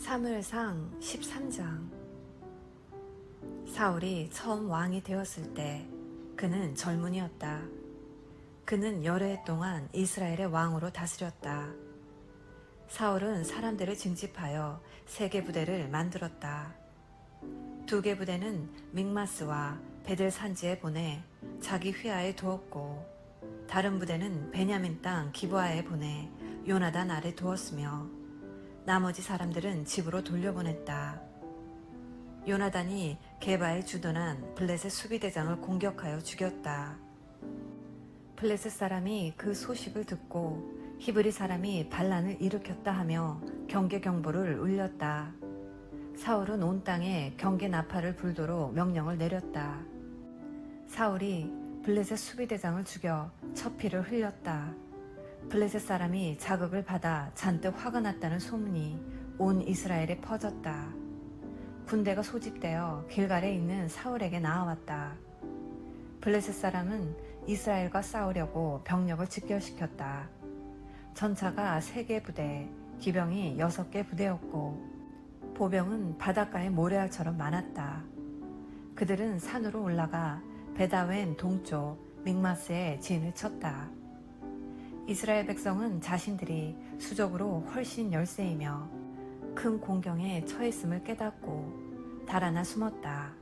사무엘상 13장. 사울이 처음 왕이 되었을 때 그는 젊은이였다. 그는 여러 해 동안 이스라엘의 왕으로 다스렸다. 사울은 사람들을 징집하여 3개 부대를 만들었다. 2개 부대는 믹마스와 베델 산지에 보내 자기 휘하에 두었고, 다른 부대는 베냐민 땅 기브아에 보내 요나단 아래 두었으며, 나머지 사람들은 집으로 돌려보냈다. 요나단이 게바에 주둔한 블레셋 수비대장을 공격하여 죽였다. 블레셋 사람이 그 소식을 듣고 히브리 사람이 반란을 일으켰다 하며 경계 경보를 울렸다. 사울은 온 땅에 경계 나팔을 불도록 명령을 내렸다. 사울이 블레셋 수비대장을 죽여 첫 피를 흘렸다. 블레셋 사람이 자극을 받아 잔뜩 화가 났다는 소문이 온 이스라엘에 퍼졌다. 군대가 소집되어 길갈에 있는 사울에게 나아왔다. 블레셋 사람은 이스라엘과 싸우려고 병력을 집결시켰다. 전차가 3개 부대, 기병이 6개 부대였고, 보병은 바닷가의 모래알처럼 많았다. 그들은 산으로 올라가 베다웬 동쪽 믹마스에 진을 쳤다. 이스라엘 백성은 자신들이 수적으로 훨씬 열세이며 큰 공경에 처했음을 깨닫고 달아나 숨었다.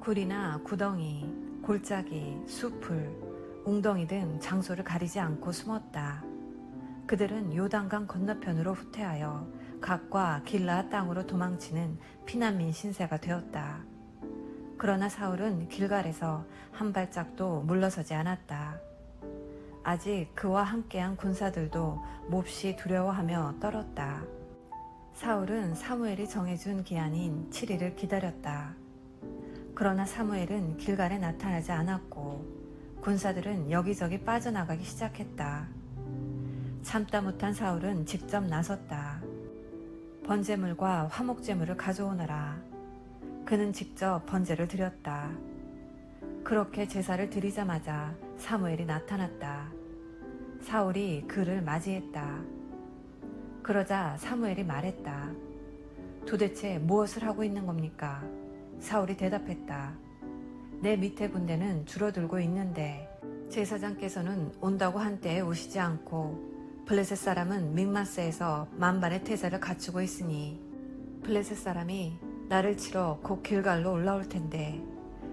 굴이나 구덩이, 골짜기, 숲을, 웅덩이 등 장소를 가리지 않고 숨었다. 그들은 요단강 건너편으로 후퇴하여 각과 길라앗 땅으로 도망치는 피난민 신세가 되었다. 그러나 사울은 길갈에서 한 발짝도 물러서지 않았다. 아직 그와 함께한 군사들도 몹시 두려워하며 떨었다. 사울은 사무엘이 정해준 기한인 7일을 기다렸다. 그러나 사무엘은 길갈에 나타나지 않았고, 군사들은 여기저기 빠져나가기 시작했다. 참다 못한 사울은 직접 나섰다. 번제물과 화목제물을 가져오너라. 그는 직접 번제를 드렸다. 그렇게 제사를 드리자마자 사무엘이 나타났다. 사울이 그를 맞이했다. 그러자 사무엘이 말했다. 도대체 무엇을 하고 있는 겁니까? 사울이 대답했다. 내 밑에 군대는 줄어들고 있는데 제사장께서는 온다고 한때에 오시지 않고, 블레셋 사람은 믹마스에서 만반의 태세를 갖추고 있으니 블레셋 사람이 나를 치러 곧 길갈로 올라올 텐데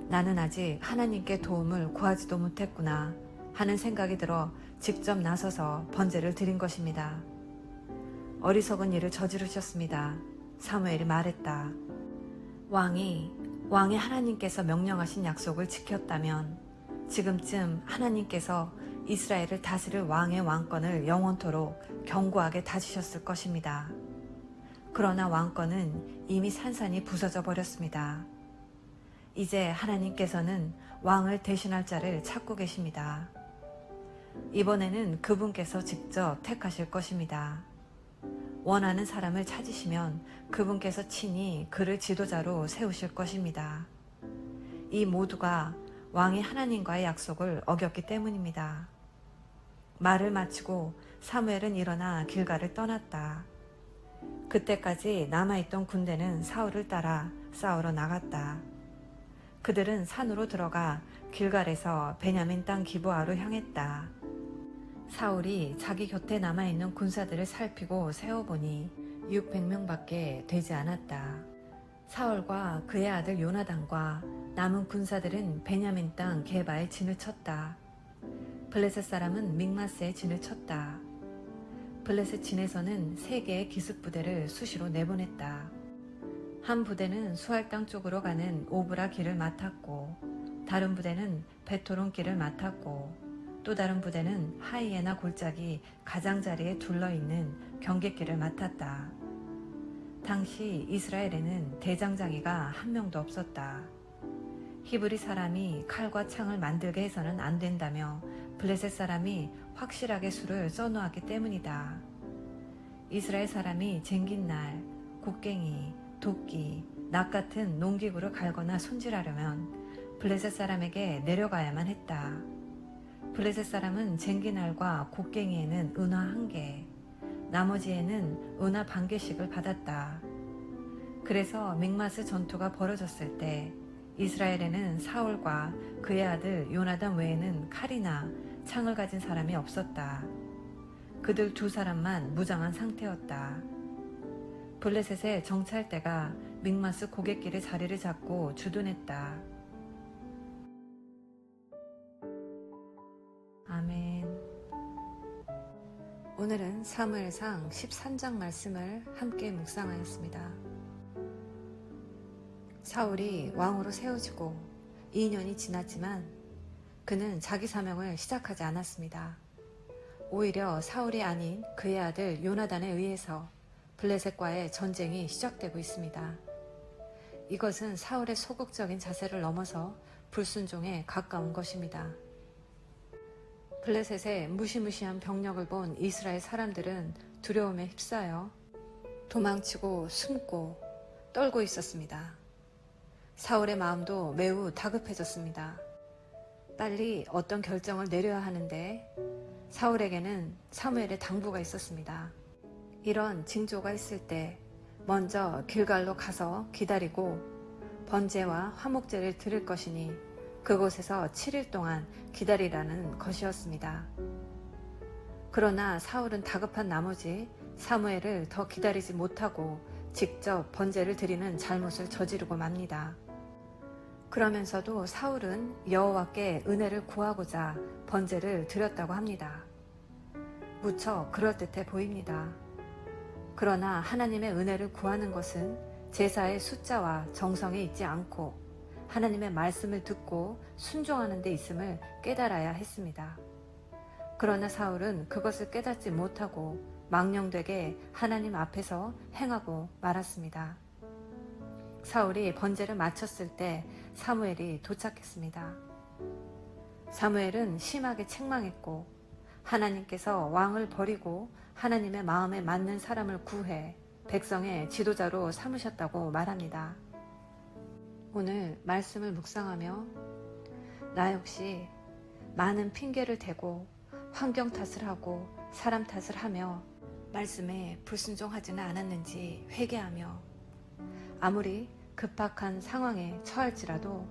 나는 아직 하나님께 도움을 구하지도 못했구나 하는 생각이 들어 직접 나서서 번제를 드린 것입니다. 어리석은 일을 저지르셨습니다. 사무엘이 말했다. 왕이 하나님께서 명령하신 약속을 지켰다면 지금쯤 하나님께서 이스라엘을 다스릴 왕의 왕권을 영원토록 견고하게 다지셨을 것입니다. 그러나 왕권은 이미 산산이 부서져 버렸습니다. 이제 하나님께서는 왕을 대신할 자를 찾고 계십니다. 이번에는 그분께서 직접 택하실 것입니다. 원하는 사람을 찾으시면 그분께서 친히 그를 지도자로 세우실 것입니다. 이 모두가 왕이 하나님과의 약속을 어겼기 때문입니다. 말을 마치고 사무엘은 일어나 길갈을 떠났다. 그때까지 남아있던 군대는 사울을 따라 싸우러 나갔다. 그들은 산으로 들어가 길갈에서 베냐민 땅 기브아로 향했다. 사울이 자기 곁에 남아있는 군사들을 살피고 세어보니 600명밖에 되지 않았다. 사울과 그의 아들 요나단과 남은 군사들은 베냐민 땅 게바에 진을 쳤다. 블레셋 사람은 믹마스에 진을 쳤다. 블레셋 진에서는 3개의 기습부대를 수시로 내보냈다. 한 부대는 수알 땅 쪽으로 가는 오브라 길을 맡았고, 다른 부대는 베토론 길을 맡았고, 또 다른 부대는 하이에나 골짜기 가장자리에 둘러있는 경계길을 맡았다. 당시 이스라엘에는 대장장이가 한 명도 없었다. 히브리 사람이 칼과 창을 만들게 해서는 안 된다며 블레셋 사람이 확실하게 수를 써놓았기 때문이다. 이스라엘 사람이 쟁긴 날 곡괭이, 도끼, 낫 같은 농기구를 갈거나 손질하려면 블레셋 사람에게 내려가야만 했다. 블레셋 사람은 쟁기날과 곡괭이에는 은화 1개, 나머지에는 은화 반 개씩을 받았다. 그래서 mik마스 전투가 벌어졌을 때 이스라엘에는 사울과 그의 아들 요나단 외에는 칼이나 창을 가진 사람이 없었다. 그들 두 사람만 무장한 상태였다. 블레셋의 정찰대가 mik마스 고갯길에 자리를 잡고 주둔했다. 아멘. 오늘은 사무엘상 13장 말씀을 함께 묵상하였습니다. 사울이 왕으로 세워지고 2년이 지났지만 그는 자기 사명을 시작하지 않았습니다. 오히려 사울이 아닌 그의 아들 요나단에 의해서 블레셋과의 전쟁이 시작되고 있습니다. 이것은 사울의 소극적인 자세를 넘어서 불순종에 가까운 것입니다. 블레셋의 무시무시한 병력을 본 이스라엘 사람들은 두려움에 휩싸여 도망치고 숨고 떨고 있었습니다. 사울의 마음도 매우 다급해졌습니다. 빨리 어떤 결정을 내려야 하는데 사울에게는 사무엘의 당부가 있었습니다. 이런 징조가 있을 때 먼저 길갈로 가서 기다리고 번제와 화목제를 드릴 것이니 그곳에서 7일 동안 기다리라는 것이었습니다. 그러나 사울은 다급한 나머지 사무엘을 더 기다리지 못하고 직접 번제를 드리는 잘못을 저지르고 맙니다. 그러면서도 사울은 여호와께 은혜를 구하고자 번제를 드렸다고 합니다. 무척 그럴듯해 보입니다. 그러나 하나님의 은혜를 구하는 것은 제사의 숫자와 정성에 있지 않고 하나님의 말씀을 듣고 순종하는 데 있음을 깨달아야 했습니다. 그러나 사울은 그것을 깨닫지 못하고 망령되게 하나님 앞에서 행하고 말았습니다. 사울이 번제를 마쳤을 때 사무엘이 도착했습니다. 사무엘은 심하게 책망했고 하나님께서 왕을 버리고 하나님의 마음에 맞는 사람을 구해 백성의 지도자로 삼으셨다고 말합니다. 오늘 말씀을 묵상하며 나 역시 많은 핑계를 대고 환경 탓을 하고 사람 탓을 하며 말씀에 불순종하지는 않았는지 회개하며 아무리 급박한 상황에 처할지라도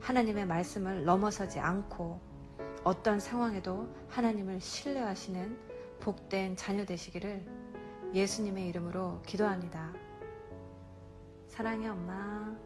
하나님의 말씀을 넘어서지 않고 어떤 상황에도 하나님을 신뢰하시는 복된 자녀 되시기를 예수님의 이름으로 기도합니다. 사랑해 엄마.